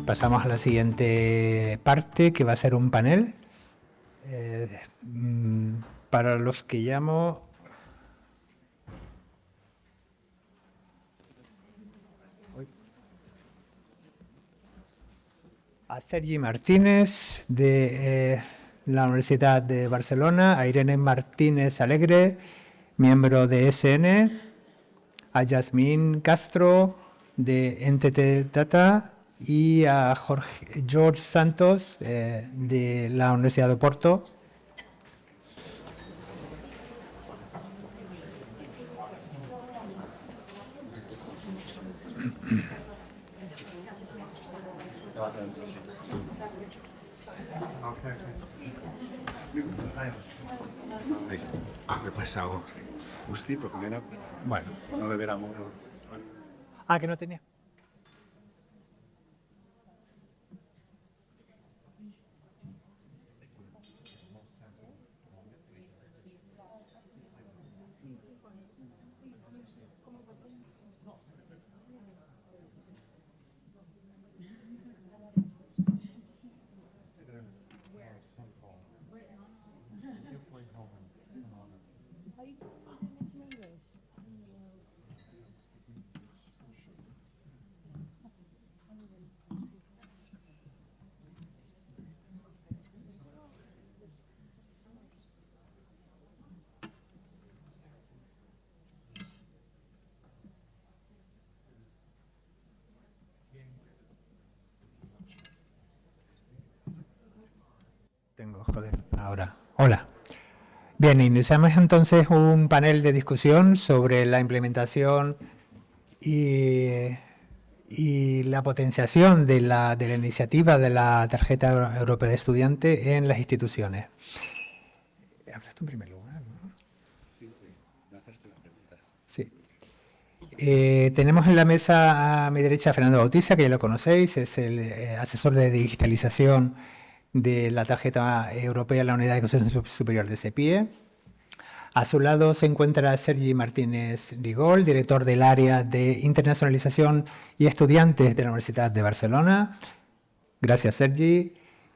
Pasamos a la siguiente parte, que va a ser un panel. Para los que llamo... A Sergi Martínez, de la Universidad de Barcelona, a Irene Martínez Alegre, miembro de SN, a Yasmín Castro, de NTT Data, y a George Santos, de la Universidad de Porto. Me he pasado justito, porque era... Bueno. No beberamos. Ah, que no tenía. Ahora. Hola. Bien, iniciamos entonces un panel de discusión sobre la implementación y la potenciación de la iniciativa de la Tarjeta Europea de Estudiante en las instituciones. Hablas tú en primer lugar, ¿no? Sí, me haces la pregunta. Sí. Tenemos en la mesa a mi derecha a Fernando Bautista, que ya lo conocéis, es el asesor de digitalización de la Tarjeta Europea en la Unidad de Educación Superior de CEPIE. A su lado se encuentra Sergi Martínez Rigol, director del área de internacionalización y estudiantes de la Universidad de Barcelona. Gracias, Sergi.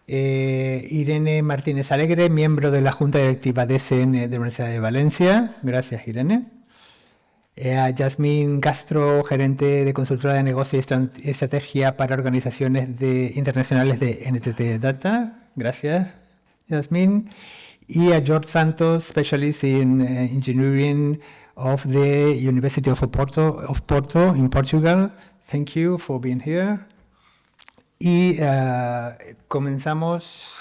Irene Martínez Alegre, miembro de la Junta Directiva de SN de la Universidad de Valencia. Gracias, Irene. A Yasmín Castro, gerente de consultora de negocio y estrategia para organizaciones internacionales de NTT Data. Gracias, Yasmín. Y a George Santos, specialist in engineering of the University of Porto in Portugal. Thank you for being here. Y comenzamos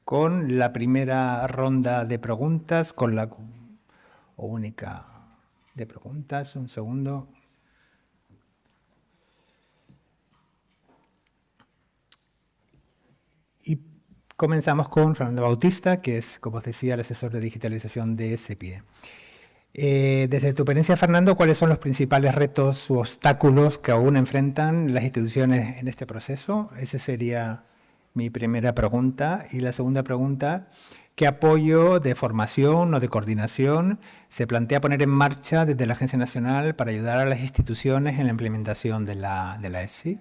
con la primera ronda de preguntas, con la única de preguntas. Un segundo. Y comenzamos con Fernando Bautista, que es, como os decía, el asesor de digitalización de CEPIE. Desde tu experiencia, Fernando, ¿cuáles son los principales retos u obstáculos que aún enfrentan las instituciones en este proceso? Esa sería mi primera pregunta. Y la segunda pregunta, ¿qué apoyo de formación o de coordinación se plantea poner en marcha desde la Agencia Nacional para ayudar a las instituciones en la implementación de la ESI?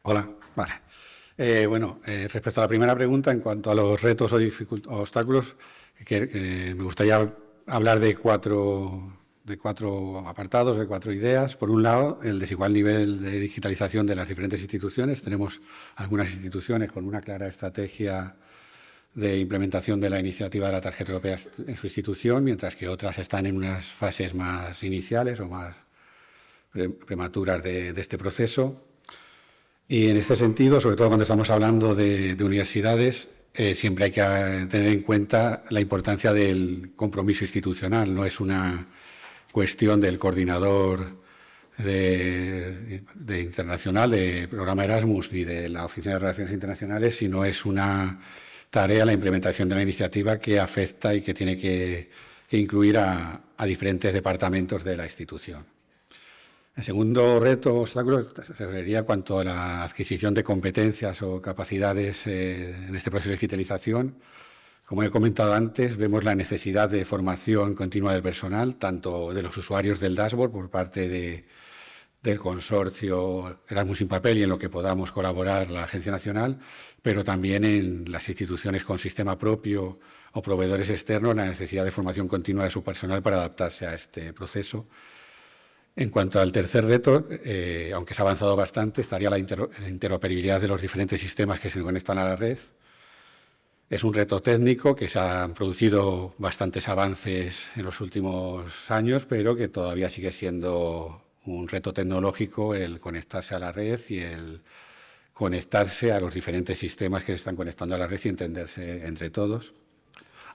Hola, vale. Bueno, respecto a la primera pregunta, en cuanto a los retos o obstáculos, me gustaría hablar de cuatro apartados, de cuatro ideas. Por un lado, el desigual nivel de digitalización de las diferentes instituciones. Tenemos algunas instituciones con una clara estrategia de implementación de la iniciativa de la Tarjeta Europea en su institución, mientras que otras están en unas fases más iniciales o más prematuras de este proceso. Y en este sentido, sobre todo cuando estamos hablando de universidades, siempre hay que tener en cuenta la importancia del compromiso institucional. No es una cuestión del coordinador de internacional, de programa Erasmus, ni de la Oficina de Relaciones Internacionales, sino es una tarea, la implementación de la iniciativa, que afecta y que tiene que incluir a diferentes departamentos de la institución. El segundo reto o obstáculo se referiría cuanto a la adquisición de competencias o capacidades en este proceso de digitalización. Como he comentado antes, vemos la necesidad de formación continua del personal, tanto de los usuarios del dashboard por parte del consorcio Erasmus sin Papel y en lo que podamos colaborar la Agencia Nacional, pero también en las instituciones con sistema propio o proveedores externos, la necesidad de formación continua de su personal para adaptarse a este proceso. En cuanto al tercer reto, aunque se ha avanzado bastante, estaría la interoperabilidad de los diferentes sistemas que se conectan a la red. Es un reto técnico que se han producido bastantes avances en los últimos años, pero que todavía sigue siendo un reto tecnológico el conectarse a la red y el conectarse a los diferentes sistemas que se están conectando a la red y entenderse entre todos.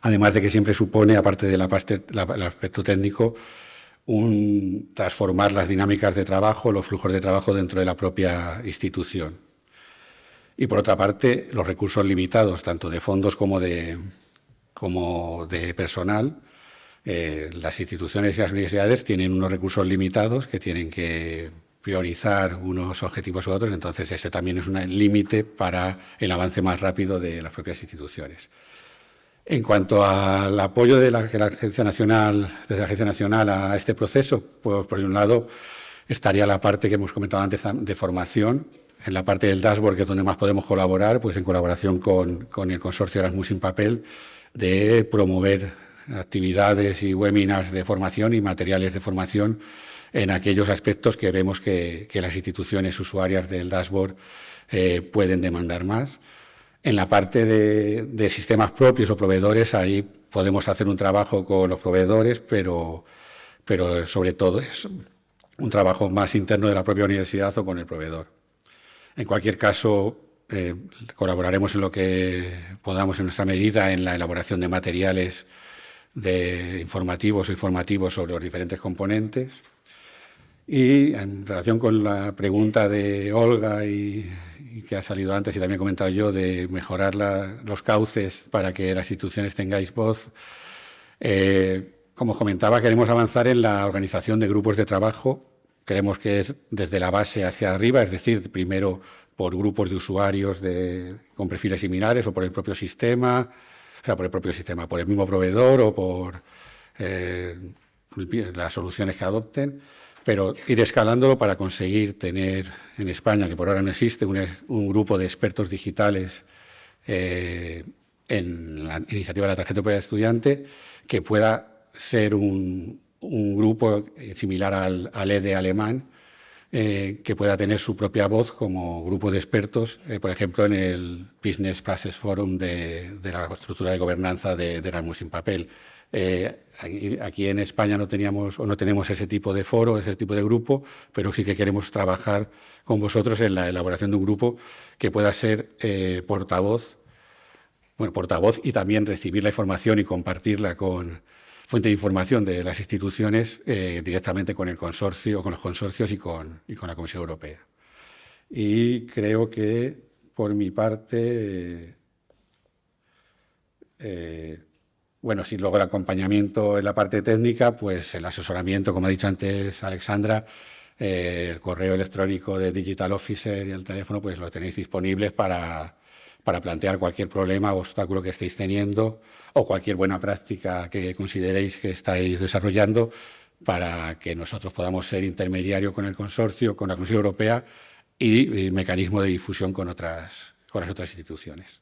Además de que siempre supone, aparte del aspecto técnico, transformar las dinámicas de trabajo, los flujos de trabajo dentro de la propia institución. Y, por otra parte, los recursos limitados, tanto de fondos como de personal. Las instituciones y las universidades tienen unos recursos limitados que tienen que priorizar unos objetivos u otros, entonces ese también es un límite para el avance más rápido de las propias instituciones. En cuanto al apoyo de la Agencia Nacional, desde la Agencia Nacional a este proceso, pues por un lado estaría la parte que hemos comentado antes de formación. En la parte del dashboard, que es donde más podemos colaborar, pues en colaboración con el consorcio Erasmus sin Papel, de promover actividades y webinars de formación y materiales de formación en aquellos aspectos que vemos que las instituciones usuarias del dashboard pueden demandar más. En la parte de sistemas propios o proveedores, ahí podemos hacer un trabajo con los proveedores, pero sobre todo es un trabajo más interno de la propia universidad o con el proveedor. En cualquier caso, colaboraremos en lo que podamos en nuestra medida en la elaboración de materiales informativos o informativos sobre los diferentes componentes. Y en relación con la pregunta de Olga y que ha salido antes y también he comentado yo, de mejorar los cauces para que las instituciones tengáis voz, como comentaba, queremos avanzar en la organización de grupos de trabajo. Creemos que es desde la base hacia arriba, es decir, primero por grupos de usuarios con perfiles similares o por el propio sistema, por el mismo proveedor o por las soluciones que adopten, pero ir escalándolo para conseguir tener en España, que por ahora no existe, un grupo de expertos digitales en la iniciativa de la tarjeta europea de estudiante, que pueda ser un grupo similar al EDE alemán, que pueda tener su propia voz como grupo de expertos, por ejemplo, en el Business Process Forum de la estructura de gobernanza de Erasmus sin Papel. Aquí en España no tenemos ese tipo de foro, ese tipo de grupo, pero sí que queremos trabajar con vosotros en la elaboración de un grupo que pueda ser portavoz y también recibir la información y compartirla con fuente de información de las instituciones directamente con el consorcio, con los consorcios y con la Comisión Europea. Y creo que, por mi parte, si luego el acompañamiento en la parte técnica, pues el asesoramiento, como ha dicho antes Alexandra, el correo electrónico de Digital Officer y el teléfono, pues lo tenéis disponibles para plantear cualquier problema o obstáculo que estéis teniendo o cualquier buena práctica que consideréis que estáis desarrollando para que nosotros podamos ser intermediario con el consorcio, con la Comisión Europea y mecanismo de difusión con las otras instituciones.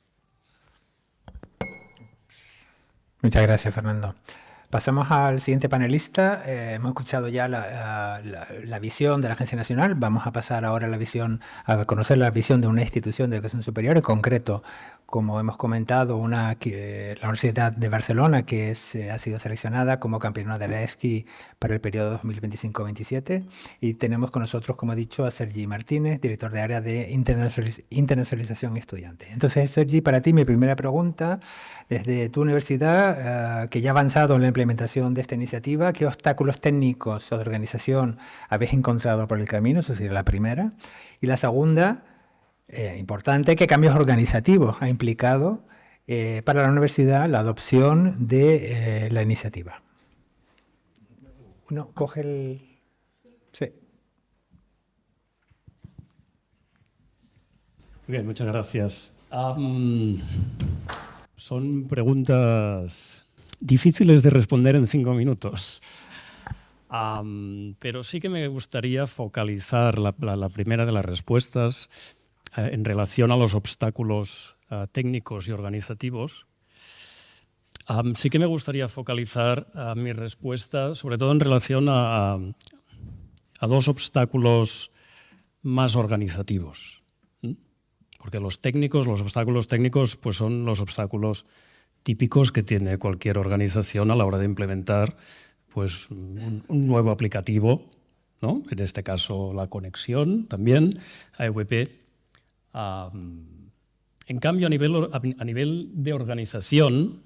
Muchas gracias, Fernando. Pasamos al siguiente panelista. Hemos escuchado ya la visión de la Agencia Nacional. Vamos a pasar ahora a conocer la visión de una institución de educación superior, en concreto, como hemos comentado, la Universidad de Barcelona, que ha sido seleccionada como campeona de la ESCI para el periodo 2025-27. Y tenemos con nosotros, como he dicho, a Sergi Martínez, director de área de internacionalización estudiante. Entonces, Sergi, para ti mi primera pregunta, desde tu universidad, que ya ha avanzado en la implementación de esta iniciativa, ¿qué obstáculos técnicos o de organización habéis encontrado por el camino? Esa sería la primera. Y la segunda, importante, ¿qué cambios organizativos ha implicado para la universidad la adopción de la iniciativa? No, coge el... Sí. Bien, muchas gracias. Son preguntas difíciles de responder en 5 minutos. Pero sí que me gustaría focalizar la primera de las respuestas en relación a los obstáculos técnicos y organizativos. Sí que me gustaría focalizar mi respuesta sobre todo en relación a dos obstáculos más organizativos. Porque los obstáculos técnicos pues son los obstáculos típicos que tiene cualquier organización a la hora de implementar pues, un nuevo aplicativo, ¿no? En este caso la conexión también a EWP. En cambio, a nivel de organización,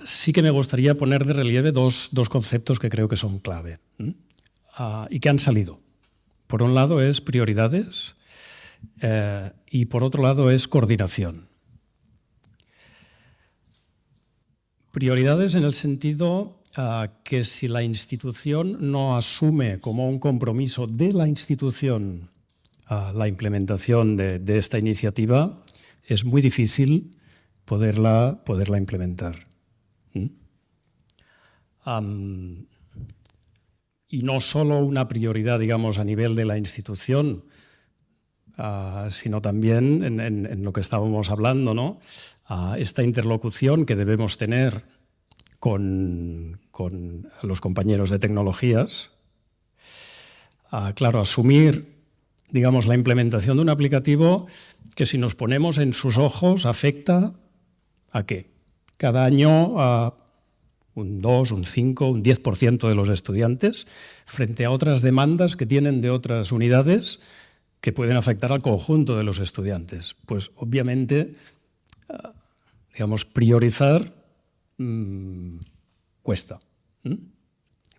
sí que me gustaría poner de relieve dos conceptos que creo que son clave y que han salido. Por un lado es prioridades y por otro lado es coordinación. Prioridades en el sentido que si la institución no asume como un compromiso de la institución la implementación de esta iniciativa, es muy difícil poderla implementar. Y no solo una prioridad, digamos, a nivel de la institución, sino también en lo que estábamos hablando, ¿no? Esta interlocución que debemos tener con los compañeros de tecnologías. Claro, asumir, digamos, la implementación de un aplicativo que si nos ponemos en sus ojos afecta ¿a qué? Cada año un 2, un 5, un 10% de los estudiantes frente a otras demandas que tienen de otras unidades que pueden afectar al conjunto de los estudiantes. Pues obviamente, digamos, priorizar cuesta.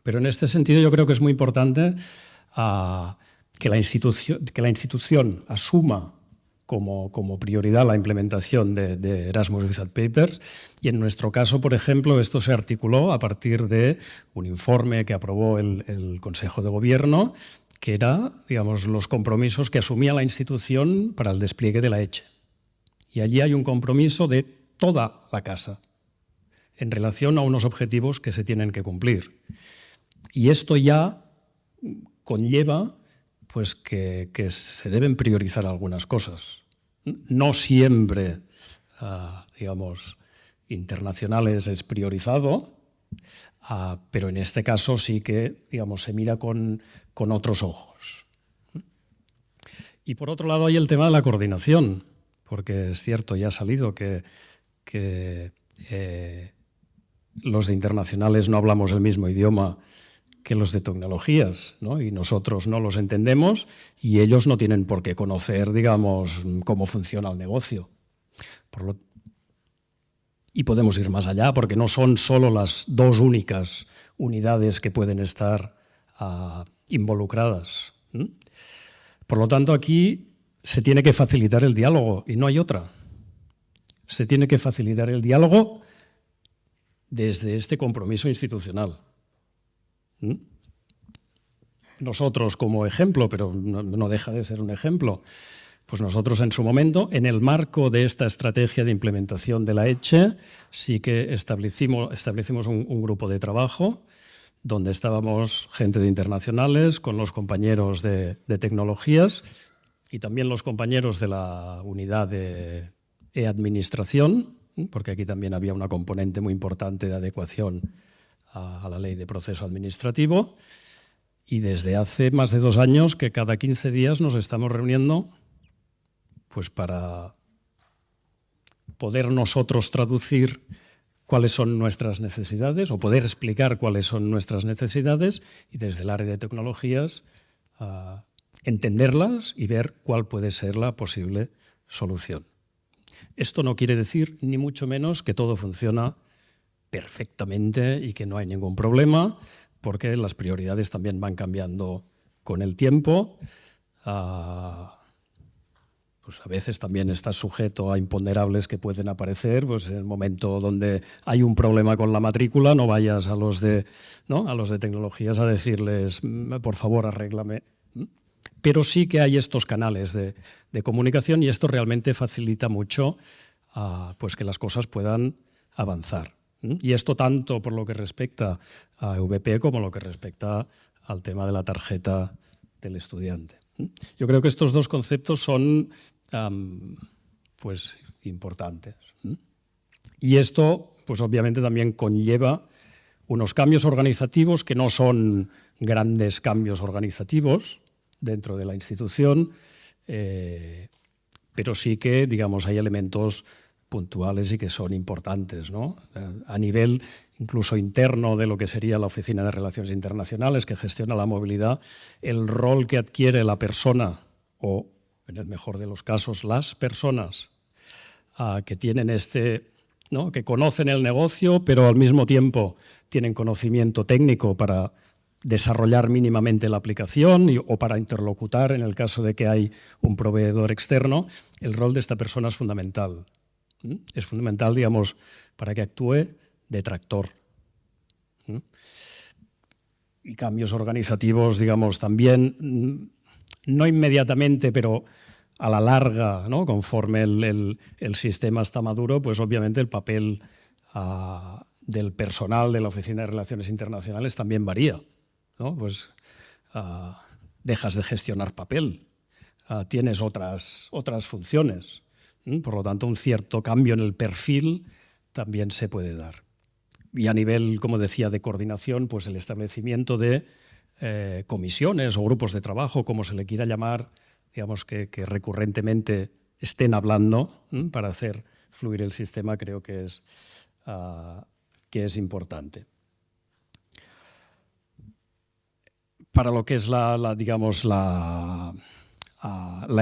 Pero en este sentido yo creo que es muy importante que la institución asuma como prioridad la implementación de Erasmus Without Papers y en nuestro caso, por ejemplo, esto se articuló a partir de un informe que aprobó el Consejo de Gobierno que era, digamos, los compromisos que asumía la institución para el despliegue de la ECHE. Y allí hay un compromiso de toda la casa en relación a unos objetivos que se tienen que cumplir. Y esto ya conlleva pues, que se deben priorizar algunas cosas. No siempre, digamos, internacionales es priorizado, pero en este caso sí que, digamos, se mira con otros ojos. Y por otro lado hay el tema de la coordinación, porque es cierto, ya ha salido que los de internacionales no hablamos el mismo idioma que los de tecnologías, ¿no? Y nosotros no los entendemos y ellos no tienen por qué conocer, digamos, cómo funciona el negocio. Y podemos ir más allá porque no son solo las dos únicas unidades que pueden estar involucradas. Por lo tanto, aquí se tiene que facilitar el diálogo y no hay otra. Se tiene que facilitar el diálogo desde este compromiso institucional. Nosotros como ejemplo, pero no deja de ser un ejemplo, pues nosotros en su momento, en el marco de esta estrategia de implementación de la ECHE, sí que establecimos un grupo de trabajo donde estábamos gente de internacionales con los compañeros de tecnologías y también los compañeros de la unidad de e-administración, porque aquí también había una componente muy importante de adecuación a la ley de proceso administrativo. Y desde hace más de 2 años que cada 15 días nos estamos reuniendo pues para poder nosotros traducir cuáles son nuestras necesidades o poder explicar cuáles son nuestras necesidades y desde el área de tecnologías entenderlas y ver cuál puede ser la posible solución. Esto no quiere decir ni mucho menos que todo funciona perfectamente y que no hay ningún problema, porque las prioridades también van cambiando con el tiempo. Pues a veces también está sujeto a imponderables que pueden aparecer. Pues en el momento donde hay un problema con la matrícula, no vayas a los de tecnologías a decirles, por favor, arréglame. pero sí que hay estos canales de comunicación y esto realmente facilita mucho pues que las cosas puedan avanzar. Y esto tanto por lo que respecta a EVP como lo que respecta al tema de la tarjeta del estudiante. Yo creo que estos dos conceptos son pues importantes. Y esto pues obviamente también conlleva unos cambios organizativos que no son grandes cambios organizativos dentro de la institución, pero sí que, digamos, hay elementos puntuales y que son importantes, ¿no? A nivel incluso interno de lo que sería la Oficina de Relaciones Internacionales, que gestiona la movilidad, el rol que adquiere la persona, o en el mejor de los casos, las personas que tienen ¿no? que conocen el negocio, pero al mismo tiempo tienen conocimiento técnico para desarrollar mínimamente la aplicación o para interlocutar en el caso de que hay un proveedor externo, el rol de esta persona es fundamental. Es fundamental, digamos, para que actúe de tractor. Y cambios organizativos, digamos, también, no inmediatamente, pero a la larga, ¿no? Conforme el sistema está maduro, pues obviamente el papel del personal de la Oficina de Relaciones Internacionales también varía, ¿no? Pues dejas de gestionar papel, tienes otras funciones. Por lo tanto, un cierto cambio en el perfil también se puede dar. Y a nivel, como decía, de coordinación, pues el establecimiento de comisiones o grupos de trabajo, como se le quiera llamar, digamos que recurrentemente estén hablando para hacer fluir el sistema, creo que es importante. Para lo que es digamos, la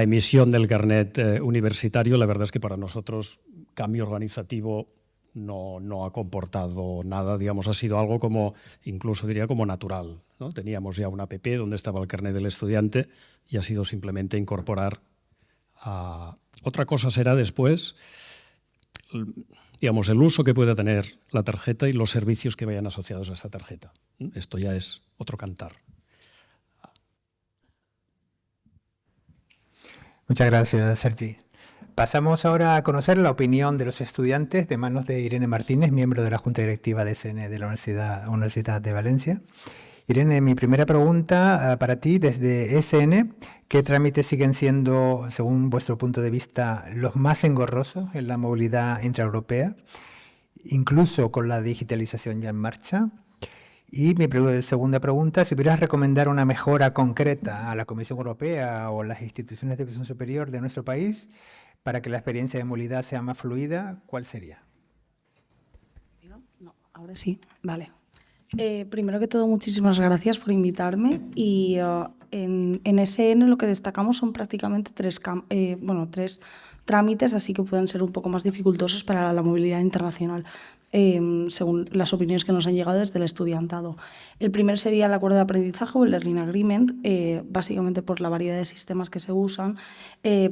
emisión del carnet universitario, la verdad es que para nosotros cambio organizativo no ha comportado nada, digamos, ha sido algo como, incluso diría como natural, ¿no? Teníamos ya una app donde estaba el carnet del estudiante y ha sido simplemente incorporar. Otra cosa será después, digamos, el uso que pueda tener la tarjeta y los servicios que vayan asociados a esa tarjeta. Esto ya es otro cantar. Muchas gracias, Sergi. Pasamos ahora a conocer la opinión de los estudiantes de manos de Irene Martínez, miembro de la Junta Directiva de ESN de la Universidad de Valencia. Irene, mi primera pregunta para ti desde ESN, ¿qué trámites siguen siendo, según vuestro punto de vista, los más engorrosos en la movilidad intraeuropea, incluso con la digitalización ya en marcha? Y mi segunda pregunta, si pudieras recomendar una mejora concreta a la Comisión Europea o las instituciones de educación superior de nuestro país para que la experiencia de movilidad sea más fluida, ¿cuál sería? No, ahora sí, vale. Primero que todo, muchísimas gracias por invitarme y en ESN lo que destacamos son prácticamente tres trámites, así que pueden ser un poco más dificultosos para la movilidad internacional, según las opiniones que nos han llegado desde el estudiantado. El primero sería el acuerdo de aprendizaje o el Learning Agreement, básicamente por la variedad de sistemas que se usan,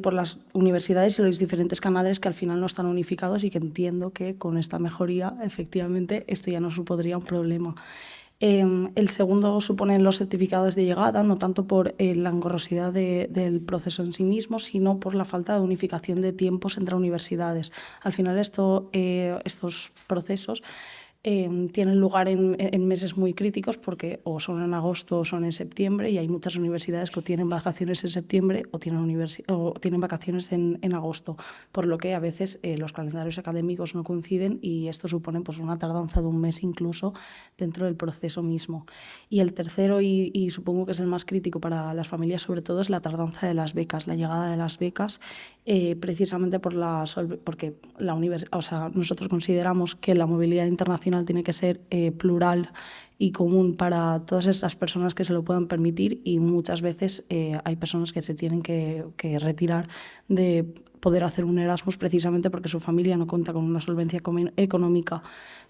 por las universidades y los diferentes canales que al final no están unificados y que entiendo que con esta mejoría, efectivamente, esto ya no supondría un problema. El segundo suponen los certificados de llegada, no tanto por la engorrosidad del proceso en sí mismo, sino por la falta de unificación de tiempos entre universidades. Al final estos procesos tienen lugar en meses muy críticos porque o son en agosto o son en septiembre y hay muchas universidades que o tienen vacaciones en septiembre o tienen vacaciones en agosto, por lo que a veces los calendarios académicos no coinciden y esto supone pues, una tardanza de un mes incluso dentro del proceso mismo. Y el tercero, y supongo que es el más crítico para las familias sobre todo, es la tardanza de las becas, la llegada de las becas, precisamente porque nosotros consideramos que la movilidad internacional tiene que ser plural y común para todas estas personas que se lo puedan permitir y muchas veces hay personas que se tienen que retirar de poder hacer un Erasmus precisamente porque su familia no cuenta con una solvencia económica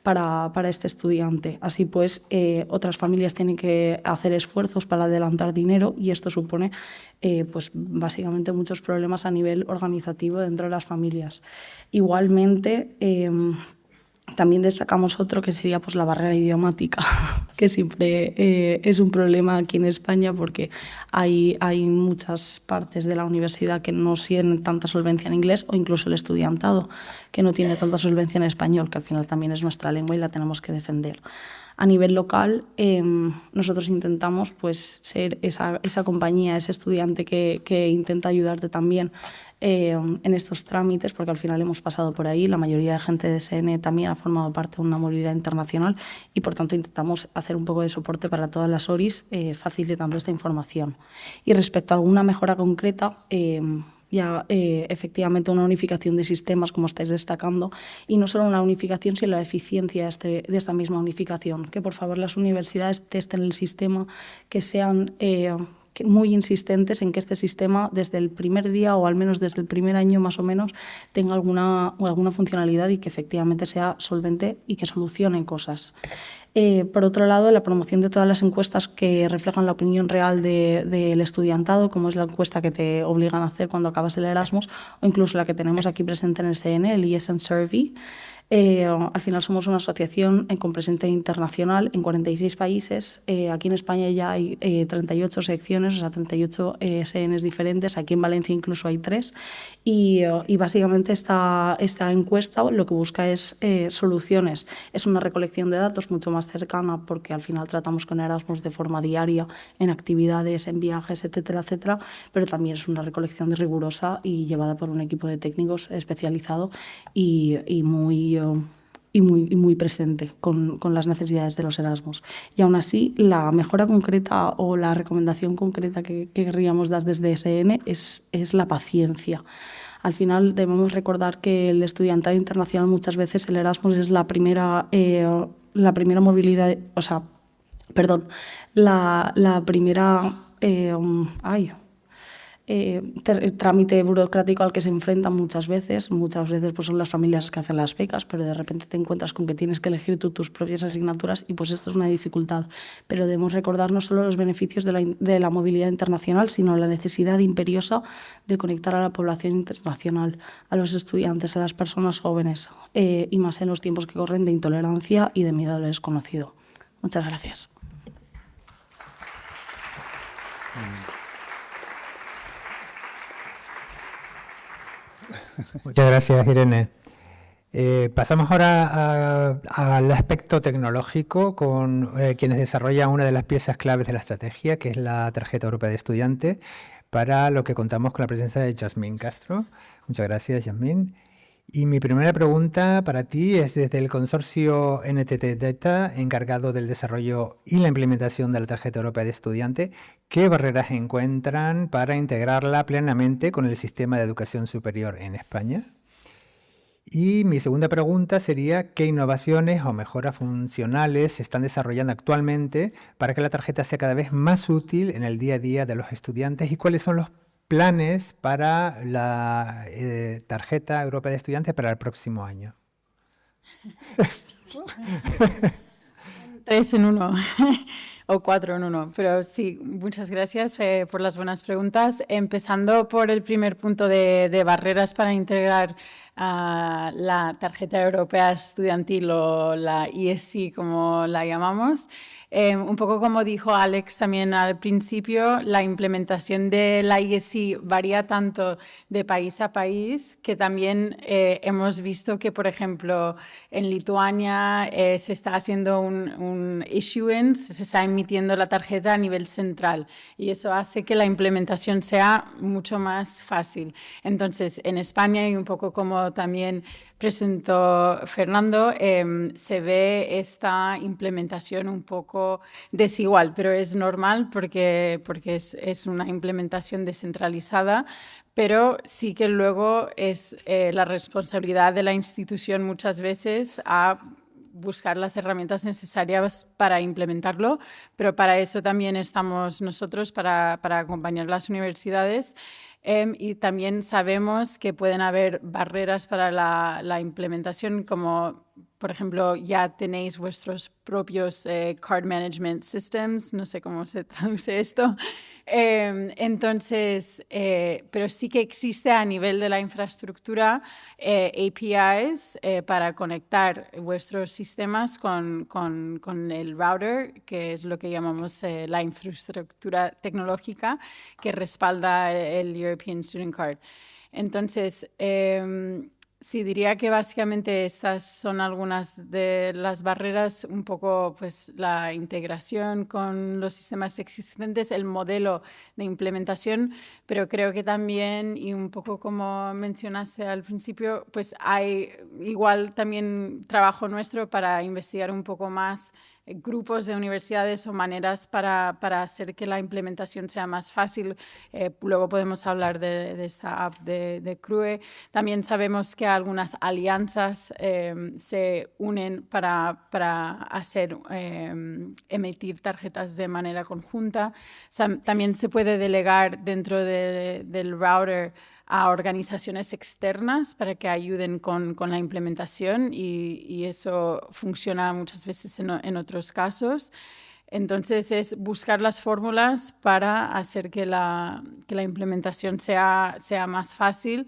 para este estudiante. Así pues, otras familias tienen que hacer esfuerzos para adelantar dinero y esto supone pues básicamente muchos problemas a nivel organizativo dentro de las familias. Igualmente, También destacamos otro que sería pues, la barrera idiomática, que siempre es un problema aquí en España porque hay muchas partes de la universidad que no tienen tanta solvencia en inglés, o incluso el estudiantado que no tiene tanta solvencia en español, que al final también es nuestra lengua y la tenemos que defender. A nivel local, nosotros intentamos pues, ser esa compañía, ese estudiante que intenta ayudarte también en estos trámites, porque al final hemos pasado por ahí. La mayoría de gente de SN también ha formado parte de una movilidad internacional y, por tanto, intentamos hacer un poco de soporte para todas las ORIs, facilitando esta información. Y respecto a alguna mejora concreta, ya efectivamente una unificación de sistemas, como estáis destacando, y no solo una unificación, sino la eficiencia de esta misma unificación. Que por favor las universidades testen el sistema, que sean muy insistentes en que este sistema desde el primer día o al menos desde el primer año más o menos tenga alguna funcionalidad y que efectivamente sea solvente y que solucione cosas. Por otro lado, la promoción de todas las encuestas que reflejan la opinión real del estudiantado, como es la encuesta que te obligan a hacer cuando acabas el Erasmus, o incluso la que tenemos aquí presente en el CN, el ESN Survey. Al final somos una asociación con presencia internacional en 46 países. Aquí en España ya hay 38 secciones, o sea, 38 SNs diferentes. Aquí en Valencia incluso hay 3. Y básicamente esta encuesta lo que busca es soluciones. Es una recolección de datos mucho más cercana porque al final tratamos con Erasmus de forma diaria, en actividades, en viajes, etcétera, etcétera, pero también es una recolección rigurosa y llevada por un equipo de técnicos especializado y muy presente con las necesidades de los Erasmus. Y aún así, la mejora concreta o la recomendación concreta que querríamos dar desde SN es la paciencia. Al final debemos recordar que el estudiantado internacional muchas veces el Erasmus es la primera movilidad, o sea, perdón, la primera trámite burocrático al que se enfrentan muchas veces. Muchas veces pues, son las familias las que hacen las becas, pero de repente te encuentras con que tienes que elegir tú tus propias asignaturas y pues esto es una dificultad. Pero debemos recordar no solo los beneficios de la movilidad internacional, sino la necesidad imperiosa de conectar a la población internacional, a los estudiantes, a las personas jóvenes, y más en los tiempos que corren de intolerancia y de miedo a lo desconocido. Muchas gracias. Muchas gracias, Irene. Pasamos ahora al aspecto tecnológico con quienes desarrollan una de las piezas claves de la estrategia, que es la tarjeta europea de estudiante, para lo que contamos con la presencia de Yasmín Castro. Muchas gracias, Yasmín. Y mi primera pregunta para ti es desde el consorcio NTT Data, encargado del desarrollo y la implementación de la tarjeta europea de estudiante, ¿qué barreras encuentran para integrarla plenamente con el sistema de educación superior en España? Y mi segunda pregunta sería, ¿qué innovaciones o mejoras funcionales se están desarrollando actualmente para que la tarjeta sea cada vez más útil en el día a día de los estudiantes? ¿Y cuáles son los planes para la tarjeta europea de estudiantes para el próximo año? 3 en 1 o 4 en 1, pero sí, muchas gracias por las buenas preguntas. Empezando por el primer punto de barreras para integrar la tarjeta europea estudiantil o la ESC, como la llamamos. Un poco como dijo Alex también al principio, la implementación de la ESC varía tanto de país a país que también hemos visto que, por ejemplo, en Lituania se está haciendo un issuance, se está emitiendo la tarjeta a nivel central y eso hace que la implementación sea mucho más fácil. Entonces, en España, y un poco como también presentó Fernando, se ve esta implementación un poco desigual, pero es normal porque es una implementación descentralizada, pero sí que luego es la responsabilidad de la institución muchas veces a buscar las herramientas necesarias para implementarlo, pero para eso también estamos nosotros, para acompañar a las universidades. Y también sabemos que pueden haber barreras para la implementación, como por ejemplo, ya tenéis vuestros propios card management systems, no sé cómo se traduce esto. Entonces, pero sí que existe a nivel de la infraestructura APIs para conectar vuestros sistemas con el router, que es lo que llamamos la infraestructura tecnológica que respalda el European Student Card. Entonces, sí, diría que básicamente estas son algunas de las barreras, un poco pues la integración con los sistemas existentes, el modelo de implementación, pero creo que también, y un poco como mencionaste al principio, pues hay igual también trabajo nuestro para investigar un poco más grupos de universidades o maneras para hacer que la implementación sea más fácil. Luego podemos hablar de esta app de CRUE. También sabemos que algunas alianzas se unen para hacer, emitir tarjetas de manera conjunta. También se puede delegar dentro del router a organizaciones externas para que ayuden con la implementación y eso funciona muchas veces en otros casos. Entonces es buscar las fórmulas para hacer que la implementación sea más fácil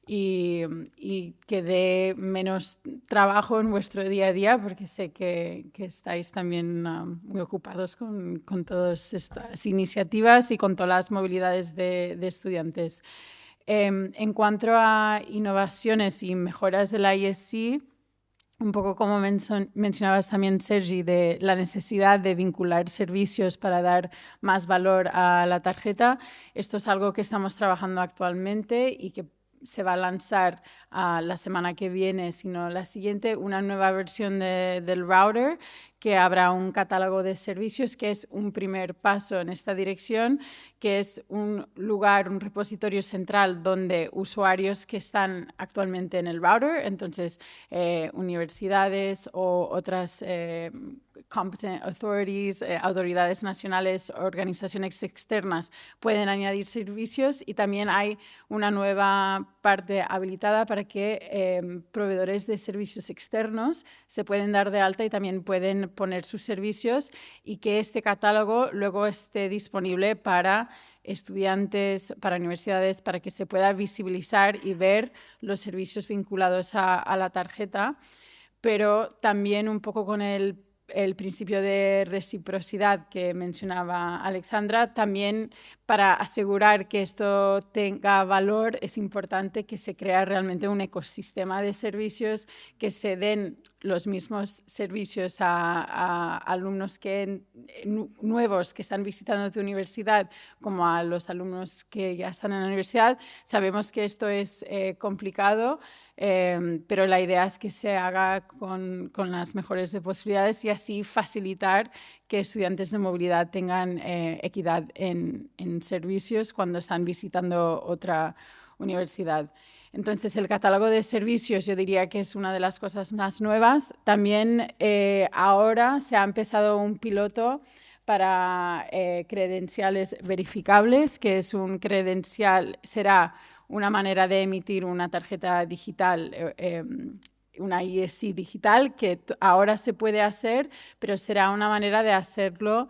y que dé menos trabajo en vuestro día a día, porque sé que estáis también muy ocupados con todas estas iniciativas y con todas las movilidades de estudiantes. En cuanto a innovaciones y mejoras de la ESC, un poco como mencionabas también, Sergi, de la necesidad de vincular servicios para dar más valor a la tarjeta. Esto es algo que estamos trabajando actualmente y que se va a lanzar la semana que viene, sino la siguiente, una nueva versión del router, que habrá un catálogo de servicios que es un primer paso en esta dirección, que es un lugar, un repositorio central donde usuarios que están actualmente en el router, entonces universidades o otras competent authorities, autoridades nacionales, organizaciones externas pueden añadir servicios, y también hay una nueva parte habilitada para que proveedores de servicios externos se pueden dar de alta y también pueden poner sus servicios, y que este catálogo luego esté disponible para estudiantes, para universidades, para que se pueda visibilizar y ver los servicios vinculados a la tarjeta, pero también un poco con el principio de reciprocidad que mencionaba Alexandra. También para asegurar que esto tenga valor es importante que se crea realmente un ecosistema de servicios, que se den los mismos servicios a alumnos nuevos que están visitando tu universidad como a los alumnos que ya están en la universidad. Sabemos que esto es complicado, pero la idea es que se haga con las mejores posibilidades y así facilitar que estudiantes de movilidad tengan equidad en servicios cuando están visitando otra universidad. Entonces, el catálogo de servicios yo diría que es una de las cosas más nuevas. También ahora se ha empezado un piloto para credenciales verificables, que es un credencial, será una manera de emitir una tarjeta digital, una ESC digital, que ahora se puede hacer, pero será una manera de hacerlo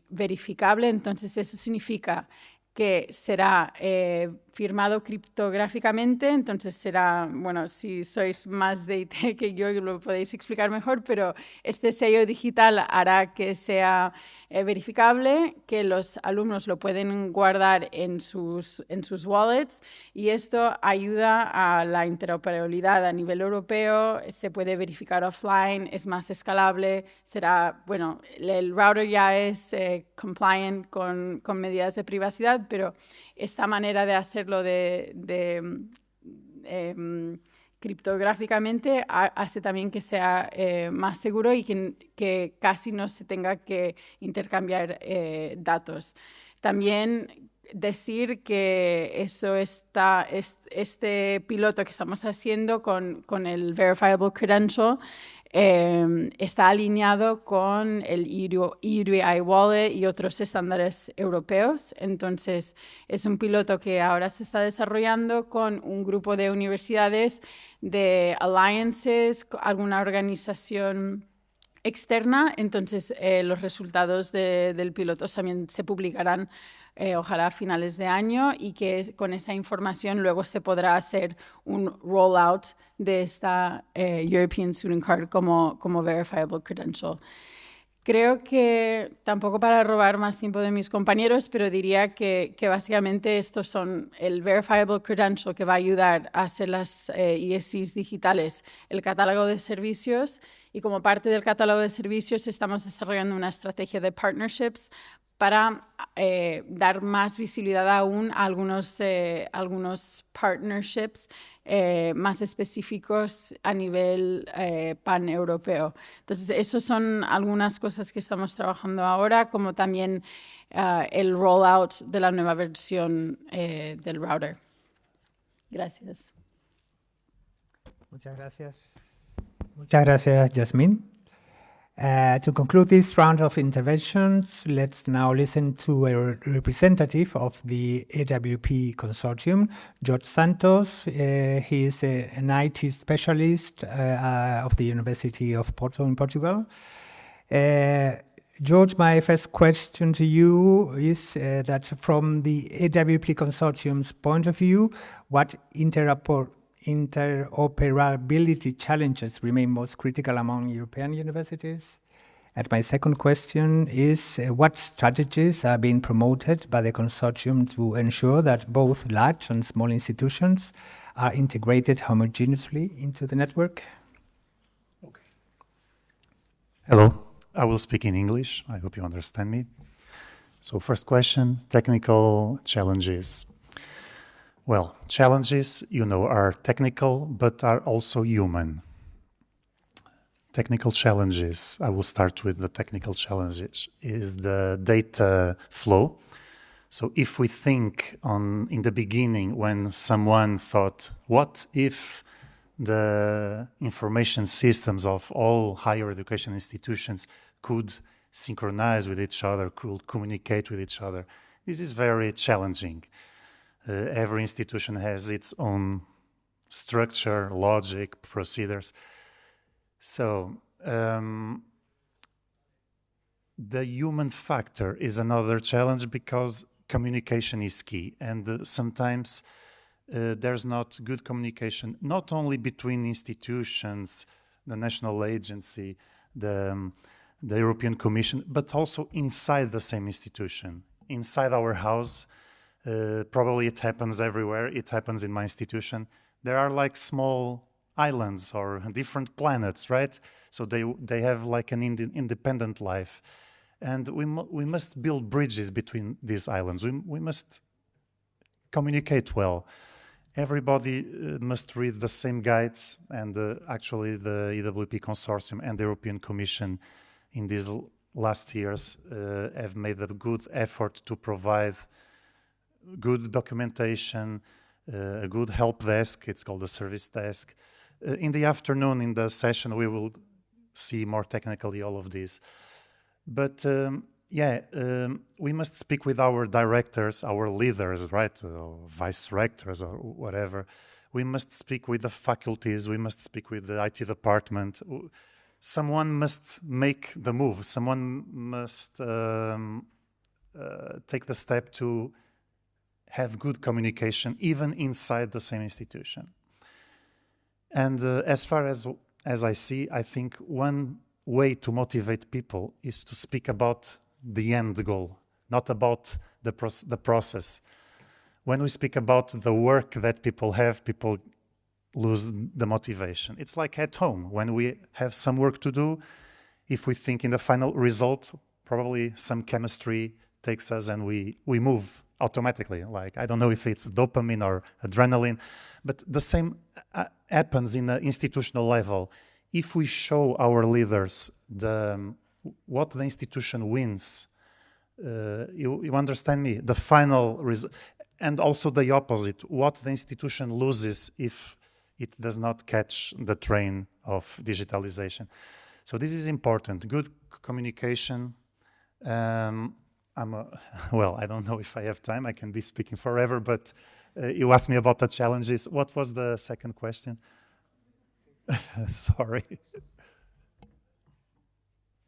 verificable. Entonces, eso significa que será firmado criptográficamente, entonces será, bueno, si sois más de IT que yo lo podéis explicar mejor, pero este sello digital hará que sea verificable, que los alumnos lo pueden guardar en sus wallets, y esto ayuda a la interoperabilidad a nivel europeo. Se puede verificar offline, es más escalable, será, bueno, el router ya es compliant con medidas de privacidad, pero esta manera de hacerlo criptográficamente hace también que sea más seguro y que casi no se tenga que intercambiar datos. También decir que este piloto que estamos haciendo con el Verifiable Credential está alineado con el EURI Wallet y otros estándares europeos. Entonces, es un piloto que ahora se está desarrollando con un grupo de universidades, de alliances, alguna organización externa. Entonces, los resultados del piloto también se publicarán ojalá a finales de año, y que con esa información luego se podrá hacer un rollout de esta European Student Card como verifiable credential. Creo que, tampoco para robar más tiempo de mis compañeros, pero diría que básicamente estos son el verifiable credential, que va a ayudar a hacer las ESCs digitales, el catálogo de servicios, y como parte del catálogo de servicios estamos desarrollando una estrategia de partnerships para dar más visibilidad aún a algunos partnerships más específicos a nivel pan-europeo. Entonces, esas son algunas cosas que estamos trabajando ahora, como también el rollout de la nueva versión del router. Gracias. Muchas gracias. Muchas gracias, Jasmine. To conclude this round of interventions, let's now listen to a representative of the AWP consortium, George Santos. He is an IT specialist of the University of Porto in Portugal. George, my first question to you is that from the AWP consortium's point of view, what interoperability challenges remain most critical among European universities? And my second question is, what strategies are being promoted by the consortium to ensure that both large and small institutions are integrated homogeneously into the network? Okay. Hello, I will speak in English. I hope you understand me. So first question, technical challenges. Well, challenges, are technical, but are also human. Technical challenges, I will start with the technical challenges, is the data flow. So if we think in the beginning, when someone thought, what if the information systems of all higher education institutions could synchronize with each other, could communicate with each other? This is very challenging. Every institution has its own structure, logic, procedures. So the human factor is another challenge, because communication is key. And sometimes there's not good communication, not only between institutions, the national agency, the European Commission, but also inside the same institution, inside our house. Probably it happens everywhere. It happens in my institution. There are like small islands or different planets, right? So they have like an independent life. And we must build bridges between these islands. We must communicate well. Everybody must read the same guides. And actually the EWP Consortium and the European Commission in these last years have made a good effort to provide good documentation, a good help desk. It's called the service desk. In the afternoon, in the session, we will see more technically all of this. But we must speak with our directors, our leaders, right? Or vice rectors or whatever. We must speak with the faculties. We must speak with the IT department. Someone must make the move. Someone must take the step to have good communication, even inside the same institution. And as far as I see, I think one way to motivate people is to speak about the end goal, not about the process. When we speak about the work that people have, people lose the motivation. It's like at home, when we have some work to do, if we think in the final result, probably some chemistry takes us and we move automatically. Like, I don't know if it's dopamine or adrenaline, but the same happens in the institutional level. If we show our leaders what the institution wins, you understand me, the final result, and also the opposite, what the institution loses if it does not catch the train of digitalization. So this is important, good communication. Well, I don't know if I have time, I can be speaking forever, but you asked me about the challenges. What was the second question? Sorry.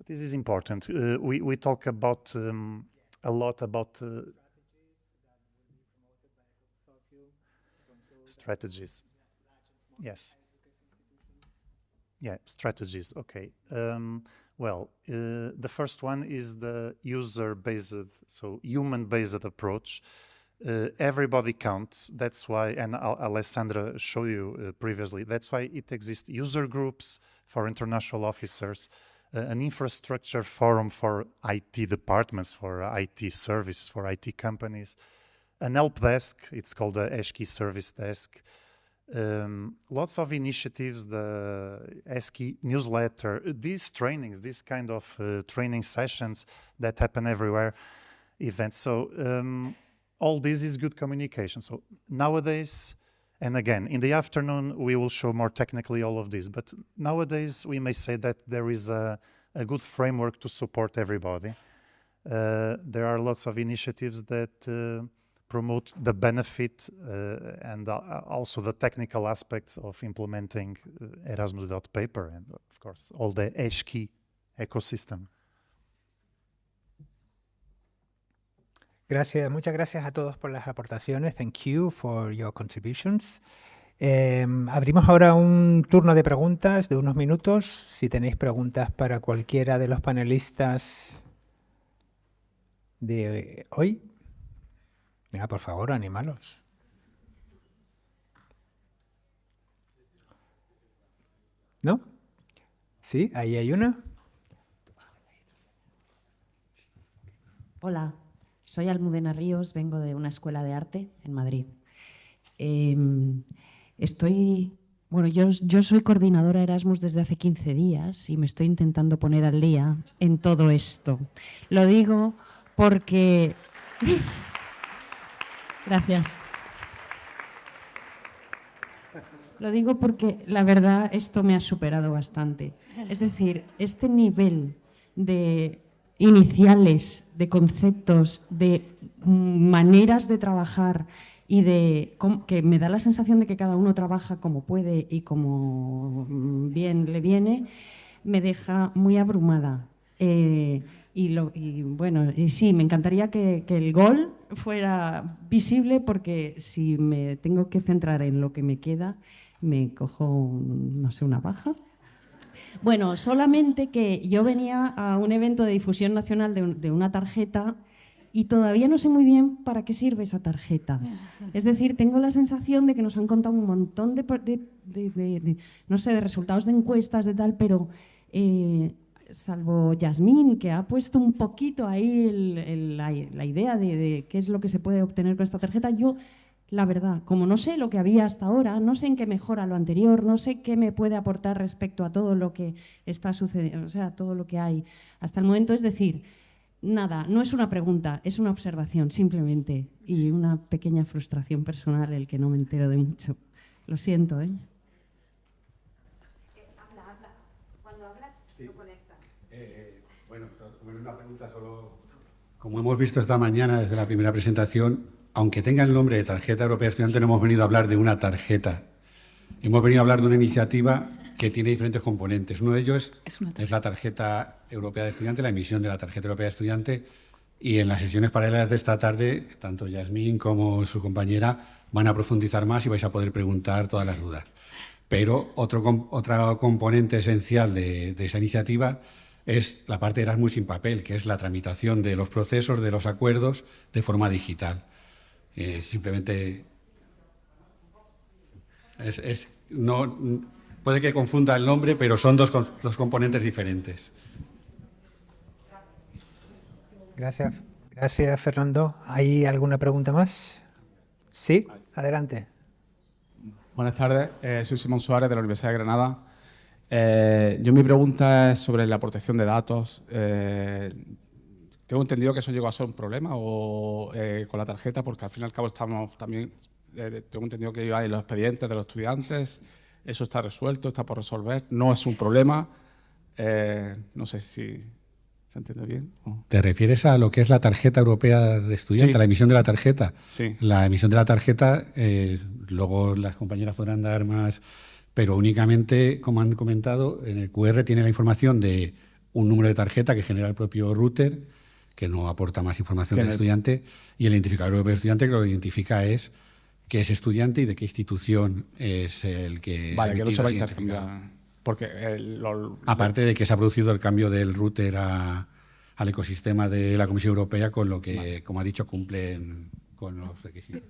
This is important. We talk about a lot about strategies. Yes. Yeah, strategies. Okay. Well, the first one is the user-based, so human-based approach. Everybody counts. That's why, and Alessandra showed you previously, that's why it exists user groups for international officers, an infrastructure forum for IT departments, for IT services, for IT companies, an help desk, it's called the ESCI service desk, lots of initiatives, the ESCI newsletter, these trainings, these kind of training sessions that happen everywhere, events. So all this is good communication. So nowadays, and again, in the afternoon, we will show more technically all of this, but nowadays we may say that there is a good framework to support everybody. There are lots of initiatives that promote the benefit and also the technical aspects of implementing Erasmus without paper and, of course, all the ESCI ecosystem. Gracias, muchas gracias a todos por las aportaciones. Thank you for your contributions. Abrimos ahora un turno de preguntas de unos minutos. Si tenéis preguntas para cualquiera de los panelistas de hoy, venga, por favor, animalos. ¿No? Sí, ahí hay una. Hola, soy Almudena Ríos, vengo de una escuela de arte en Madrid. Yo soy coordinadora Erasmus desde hace 15 días y me estoy intentando poner al día en todo esto. Lo digo porque... Gracias. Lo digo porque la verdad esto me ha superado bastante. Es decir, este nivel de iniciales, de conceptos, de maneras de trabajar y que me da la sensación de que cada uno trabaja como puede y como bien le viene, me deja muy abrumada. Y sí, me encantaría que el gol fuera visible, porque si me tengo que centrar en lo que me queda, me cojo, no sé, una baja. Bueno, solamente que yo venía a un evento de difusión nacional de una tarjeta y todavía no sé muy bien para qué sirve esa tarjeta. Es decir, tengo la sensación de que nos han contado un montón no sé, de resultados de encuestas, de tal, pero salvo Yasmín, que ha puesto un poquito ahí la idea de qué es lo que se puede obtener con esta tarjeta, yo, la verdad, como no sé lo que había hasta ahora, no sé en qué mejora lo anterior, no sé qué me puede aportar respecto a todo lo que está sucediendo, o sea, todo lo que hay hasta el momento. Es decir, nada, no es una pregunta, es una observación simplemente, y una pequeña frustración personal el que no me entero de mucho. Lo siento, ¿eh? Habla. Cuando hablas, sí. Lo conecta. Bueno, una pregunta solo. Como hemos visto esta mañana desde la primera presentación, aunque tenga el nombre de Tarjeta Europea de Estudiante, no hemos venido a hablar de una tarjeta. Hemos venido a hablar de una iniciativa que tiene diferentes componentes. Uno de ellos es la Tarjeta Europea de Estudiante, la emisión de la Tarjeta Europea de Estudiante, y en las sesiones paralelas de esta tarde, tanto Yasmín como su compañera van a profundizar más y vais a poder preguntar todas las dudas. Pero otro componente esencial de esa iniciativa es la parte de Erasmus sin papel, que es la tramitación de los procesos, de los acuerdos, de forma digital. Simplemente puede que confunda el nombre, pero son dos componentes diferentes. Gracias. Gracias, Fernando. ¿Hay alguna pregunta más? Sí, adelante. Buenas tardes, soy Simón Suárez de la Universidad de Granada. Mi pregunta es sobre la protección de datos. Tengo entendido que eso llegó a ser un problema con la tarjeta, porque al fin y al cabo estamos también, tengo entendido que hay los expedientes de los estudiantes ¿Eso está resuelto? ¿Está por resolver? ¿No es un problema? No sé si se entiende bien. ¿Te refieres a lo que es la tarjeta europea de estudiante, Sí. la emisión de la tarjeta? Sí. La emisión de la tarjeta, luego las compañeras podrán dar más, pero únicamente, como han comentado, en el QR tiene la información de un número de tarjeta que genera el propio router, que no aporta más información del estudiante, y el identificador europeo de estudiante, que lo que identifica es que es estudiante y de qué institución es el que... Vale, que no se va a identificado. intercambiar. Porque Aparte de que se ha producido el cambio del router al ecosistema de la Comisión Europea, con lo que, como ha dicho, cumplen con los requisitos.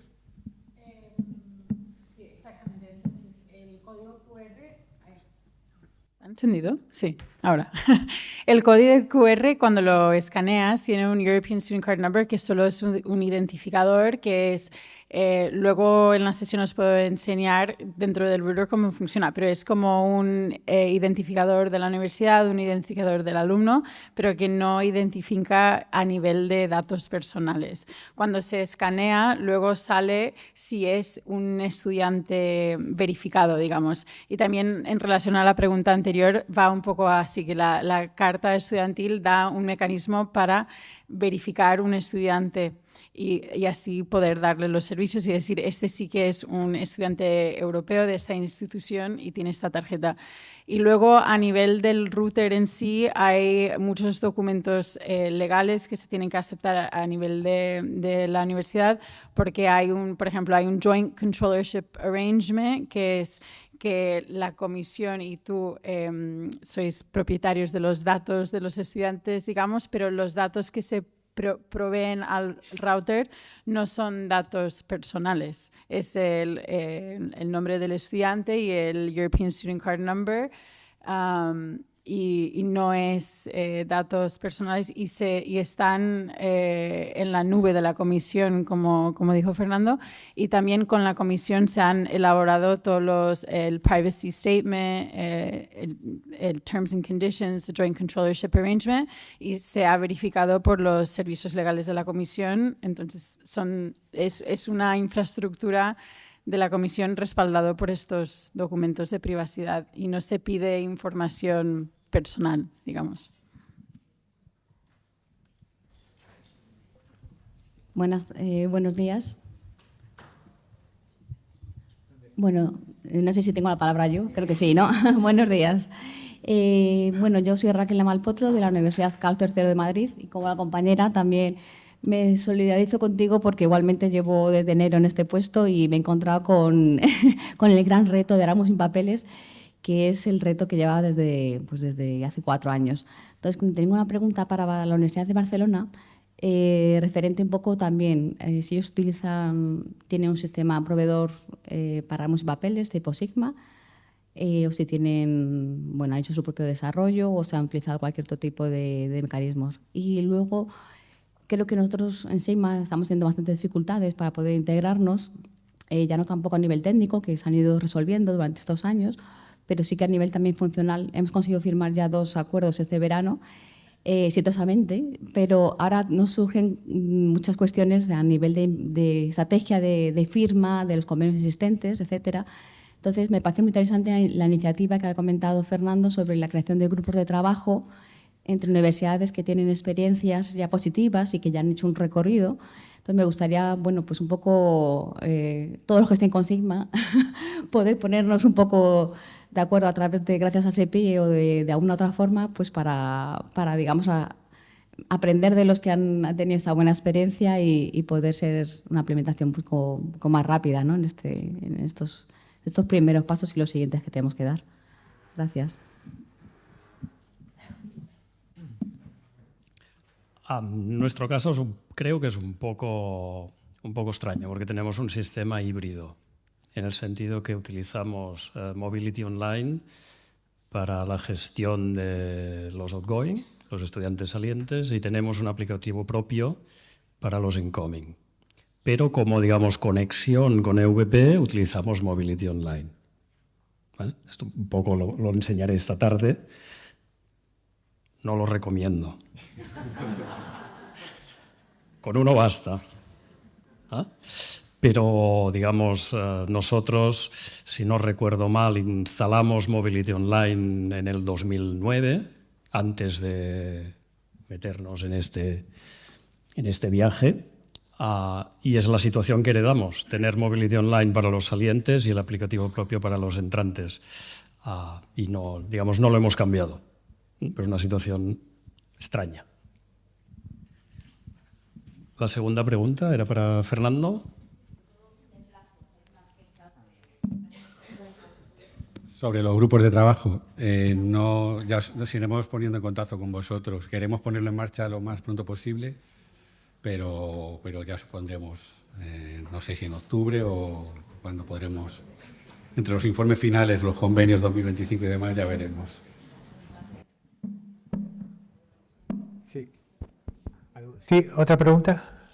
Sí, exactamente. Entonces, el código QR... ¿Ha encendido? Sí, ahora. El código QR, cuando lo escaneas, tiene un European Student Card Number, que solo es un identificador, que es... luego en la sesión os puedo enseñar dentro del router cómo funciona, pero es como un identificador de la universidad, un identificador del alumno, pero que no identifica a nivel de datos personales. Cuando se escanea, luego sale si es un estudiante verificado, digamos. Y también en relación a la pregunta anterior, va un poco así, que la carta estudiantil da un mecanismo para verificar un estudiante. Y así poder darle los servicios y decir, este sí que es un estudiante europeo de esta institución y tiene esta tarjeta. Y luego, a nivel del router en sí, hay muchos documentos legales que se tienen que aceptar a nivel de la universidad, porque por ejemplo, hay un Joint Controllership Arrangement, que es que la comisión y tú sois propietarios de los datos de los estudiantes, digamos, pero los datos que se proveen al router no son datos personales. Es el nombre del estudiante y el European Student Card Number, y no es datos personales y están en la nube de la comisión, como dijo Fernando, y también con la comisión se han elaborado todos el Privacy Statement, el Terms and Conditions, el Joint Controllership Arrangement, y se ha verificado por los servicios legales de la comisión. Entonces es una infraestructura de la comisión respaldado por estos documentos de privacidad y no se pide información personal, digamos. Buenos días. Bueno, no sé si tengo la palabra yo, creo que sí, ¿no? Buenos días. Bueno, yo soy Raquel Lamalpotro de la Universidad Carlos III de Madrid y como la compañera también me solidarizo contigo porque igualmente llevo desde enero en este puesto y me he encontrado con el gran reto de Erasmus sin papeles, que es el reto que llevaba desde hace 4 años. Entonces, tengo una pregunta para la Universidad de Barcelona, referente un poco también, si ellos tienen un sistema proveedor para Erasmus sin papeles tipo Sigma, o si tienen, han hecho su propio desarrollo o se han utilizado cualquier otro tipo de mecanismos. Y luego, creo que nosotros en Sigma estamos teniendo bastantes dificultades para poder integrarnos, ya no tampoco a nivel técnico, que se han ido resolviendo durante estos años, pero sí que a nivel también funcional hemos conseguido firmar ya 2 acuerdos este verano, exitosamente, pero ahora nos surgen muchas cuestiones a nivel de estrategia de firma, de los convenios existentes, etcétera. Entonces, me parece muy interesante la iniciativa que ha comentado Fernando sobre la creación de grupos de trabajo entre universidades que tienen experiencias ya positivas y que ya han hecho un recorrido. Entonces, me gustaría, pues un poco, todos los que estén con Sigma, poder ponernos un poco de acuerdo a través de, gracias al CEPI o de alguna otra forma, pues para digamos, aprender de los que han tenido esta buena experiencia y poder ser una implementación un poco más rápida, ¿no? en estos primeros pasos y los siguientes que tenemos que dar. Gracias. Nuestro caso creo que es un poco extraño, porque tenemos un sistema híbrido, en el sentido que utilizamos Mobility Online para la gestión de los outgoing, los estudiantes salientes, y tenemos un aplicativo propio para los incoming. Pero como, digamos, conexión con EVP, utilizamos Mobility Online. ¿Vale? Esto un poco lo enseñaré esta tarde. No lo recomiendo. Con uno basta. ¿Ah? pero, digamos, nosotros, si no recuerdo mal, instalamos Mobility Online en el 2009, antes de meternos en este viaje, y es la situación que heredamos, tener Mobility Online para los salientes y el aplicativo propio para los entrantes. Y no, digamos, no lo hemos cambiado, pero es una situación extraña. La segunda pregunta era para Fernando. Sobre los grupos de trabajo, ya nos iremos poniendo en contacto con vosotros. Queremos ponerlo en marcha lo más pronto posible, pero ya supondremos, no sé si en octubre o cuando podremos, entre los informes finales, los convenios 2025 y demás, ya veremos. Sí, ¿otra pregunta?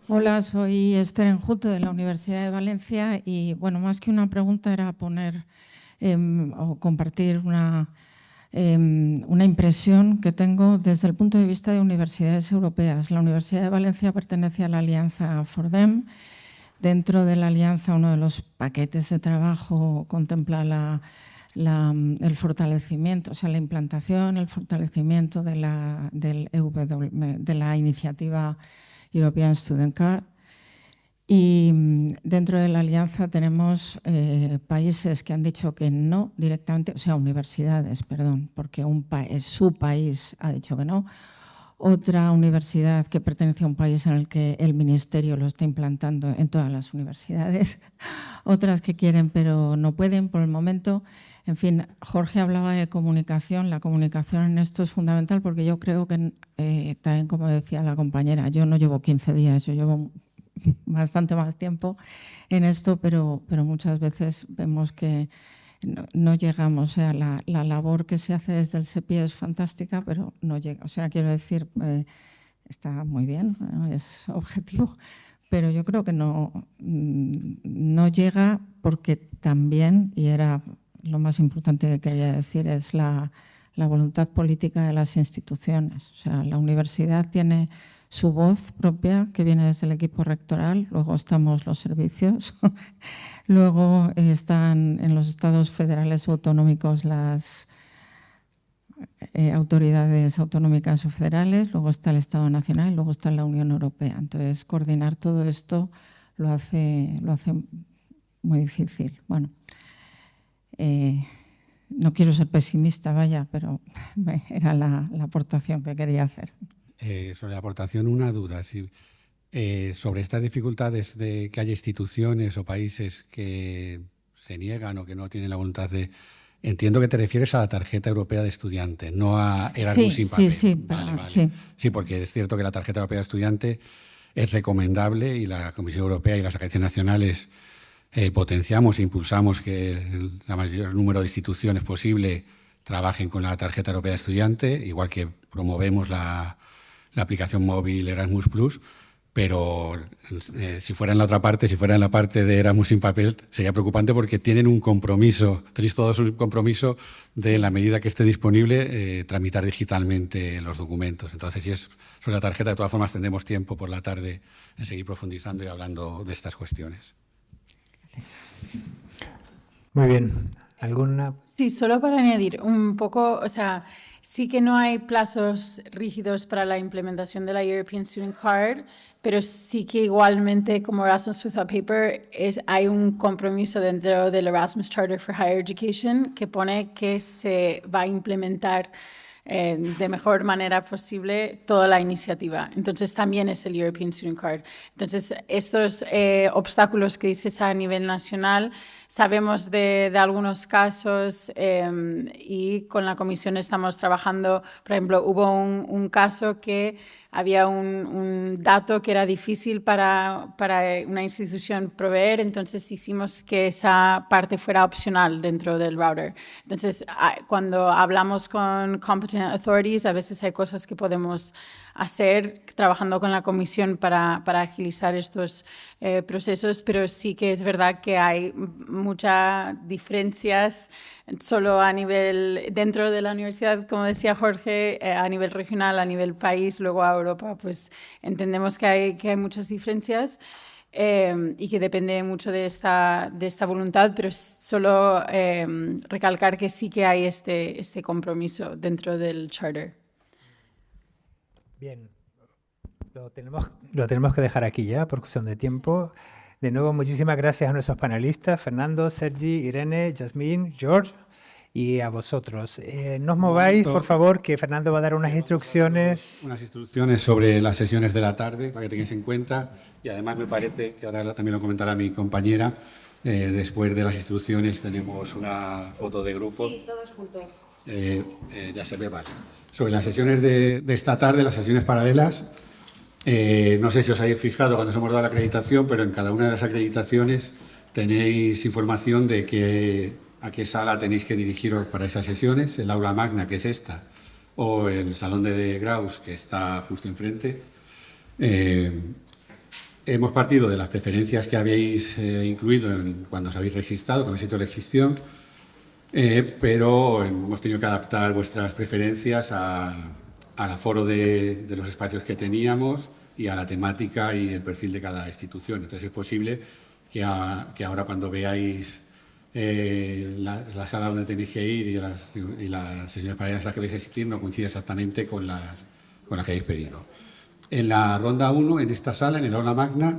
Hola, soy Esther Enjuto de la Universidad de Valencia y, bueno, más que una pregunta era poner o compartir una impresión que tengo desde el punto de vista de universidades europeas. La Universidad de Valencia pertenece a la Alianza FORDEM. Dentro de la Alianza, uno de los paquetes de trabajo contempla el fortalecimiento, o sea, la implantación, el fortalecimiento de la iniciativa European Student Card. Y dentro de la alianza tenemos países que han dicho que no directamente, o sea, universidades, perdón, porque su país ha dicho que no. Otra universidad que pertenece a un país en el que el ministerio lo está implantando en todas las universidades. Otras que quieren pero no pueden por el momento. En fin, Jorge hablaba de comunicación. La comunicación en esto es fundamental porque yo creo que, también como decía la compañera, yo no llevo 15 días, yo llevo bastante más tiempo en esto, pero muchas veces vemos que no llegamos. O sea, la labor que se hace desde el SEPI es fantástica, pero no llega. O sea, quiero decir, está muy bien, ¿no? Es objetivo, pero yo creo que no llega porque también, y era lo más importante que quería decir, es la voluntad política de las instituciones. O sea, la universidad tiene su voz propia, que viene desde el equipo rectoral, luego estamos los servicios, luego están en los estados federales o autonómicos las autoridades autonómicas o federales, luego está el Estado Nacional y luego está la Unión Europea. Entonces, coordinar todo esto lo hace muy difícil. Bueno, no quiero ser pesimista, vaya, pero era la aportación que quería hacer. Sobre la aportación, una duda. Sobre estas dificultades de que haya instituciones o países que se niegan o que no tienen la voluntad de... Entiendo que te refieres a la tarjeta europea de estudiante, no a Erasmus sin papel. Sí, vale. Sí. Sí, porque es cierto que la tarjeta europea de estudiante es recomendable y la Comisión Europea y las agencias nacionales potenciamos e impulsamos que el mayor número de instituciones posible trabajen con la tarjeta europea de estudiante, igual que promovemos la aplicación móvil Erasmus Plus, pero si fuera en la otra parte, si fuera en la parte de Erasmus sin papel, sería preocupante porque tienen un compromiso, tenéis todos un compromiso de, en la medida que esté disponible, tramitar digitalmente los documentos. Entonces, si es sobre la tarjeta, de todas formas tendremos tiempo por la tarde en seguir profundizando y hablando de estas cuestiones. Muy bien. ¿Alguna? Sí, solo para añadir un poco, o sea, sí que no hay plazos rígidos para la implementación de la European Student Card, pero sí que igualmente, como Erasmus Without Paper, hay un compromiso dentro del Erasmus Charter for Higher Education que pone que se va a implementar de mejor manera posible toda la iniciativa. Entonces también es el European Student Card. Entonces estos obstáculos que dices a nivel nacional, sabemos de algunos casos y con la comisión estamos trabajando. Por ejemplo, hubo un caso que había un dato que era difícil para una institución proveer, entonces hicimos que esa parte fuera opcional dentro del router. Entonces, cuando hablamos con competent authorities, a veces hay cosas que podemos hacer trabajando con la comisión para agilizar estos procesos, pero sí que es verdad que hay muchas diferencias solo a nivel dentro de la universidad, como decía Jorge, a nivel regional, a nivel país, luego a Europa, pues entendemos que hay muchas diferencias. y que depende mucho de esta voluntad, pero solo recalcar que sí que hay este compromiso dentro del Charter. Bien, lo tenemos que dejar aquí ya por cuestión de tiempo. De nuevo, muchísimas gracias a nuestros panelistas, Fernando, Sergi, Irene, Yasmín, George, y a vosotros. No os mováis, por favor, que Fernando va a dar unas instrucciones. Unas instrucciones sobre las sesiones de la tarde, para que tengáis en cuenta. Y además me parece, que ahora también lo comentará mi compañera, después de las instrucciones tenemos una foto de grupo. Sí, todos juntos. Ya se ve, vale. Sobre las sesiones de esta tarde, las sesiones paralelas, no sé si os habéis fijado cuando os hemos dado la acreditación, pero en cada una de las acreditaciones tenéis información de a qué sala tenéis que dirigiros para esas sesiones, el aula magna, que es esta, o el salón de Graus, que está justo enfrente. Hemos partido de las preferencias que habéis incluido cuando os habéis registrado, cuando habéis hecho la inscripción, pero hemos tenido que adaptar vuestras preferencias al aforo de los espacios que teníamos y a la temática y el perfil de cada institución. Entonces es posible que ahora cuando veáis la sala donde tenéis que ir y las sesiones paralelas a las que vais a asistir no coincide exactamente con las que habéis pedido. En la ronda 1, en esta sala, en el aula magna,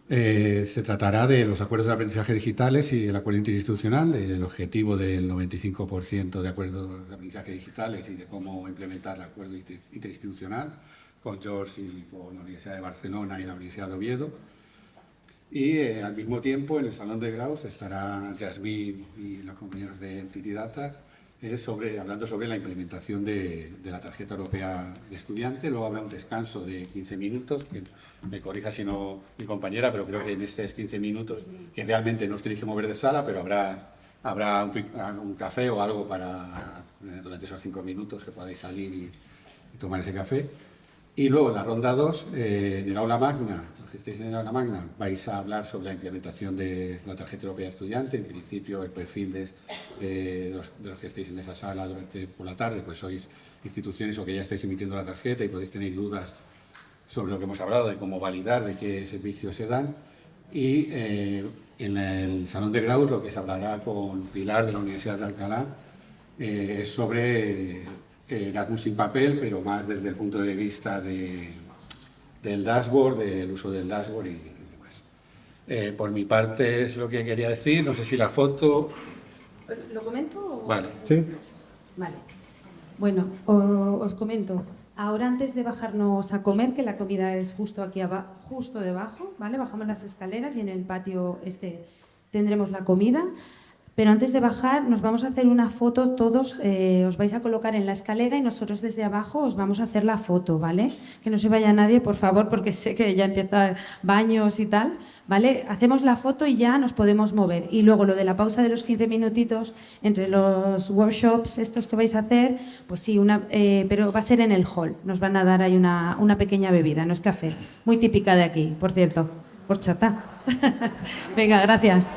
se tratará de los acuerdos de aprendizaje digitales y el acuerdo interinstitucional, del objetivo del 95% de acuerdos de aprendizaje digitales y de cómo implementar el acuerdo interinstitucional con George y con la Universidad de Barcelona y la Universidad de Oviedo. Y al mismo tiempo, en el salón de Graus estará Yasmín y los compañeros de Entity Data hablando sobre la implementación de la tarjeta europea de estudiante. Luego habrá un descanso de 15 minutos, que me corrija si no mi compañera, pero creo que en estos 15 minutos, que realmente no os tenéis que mover de sala, pero habrá un café o algo durante esos 5 minutos que podáis salir y tomar ese café. Y luego en la ronda 2, en el aula magna, los que estéis en el aula magna, vais a hablar sobre la implementación de la tarjeta europea de estudiante. En principio, el perfil de los que estéis en esa sala por la tarde, pues sois instituciones o que ya estáis emitiendo la tarjeta y podéis tener dudas sobre lo que hemos hablado, de cómo validar, de qué servicios se dan. Y en el salón de Graus lo que se hablará con Pilar de la Universidad de Alcalá es sobre Erasmus sin papel, pero más desde el punto de vista del dashboard, del uso del dashboard y demás. Por mi parte es lo que quería decir. No sé si la foto... ¿Lo comento? Vale. Sí. Vale. Bueno, os comento. Ahora, antes de bajarnos a comer, que la comida es justo aquí abajo, justo debajo, ¿vale? Bajamos las escaleras y en el patio tendremos la comida. Pero antes de bajar nos vamos a hacer una foto todos, os vais a colocar en la escalera y nosotros desde abajo os vamos a hacer la foto, ¿vale? Que no se vaya nadie, por favor, porque sé que ya empieza baños y tal, ¿vale? Hacemos la foto y ya nos podemos mover. Y luego lo de la pausa de los 15 minutitos entre los workshops estos que vais a hacer, pues sí, pero va a ser en el hall. Nos van a dar ahí una pequeña bebida, no es café. Muy típica de aquí, por cierto, horchata. Venga, gracias.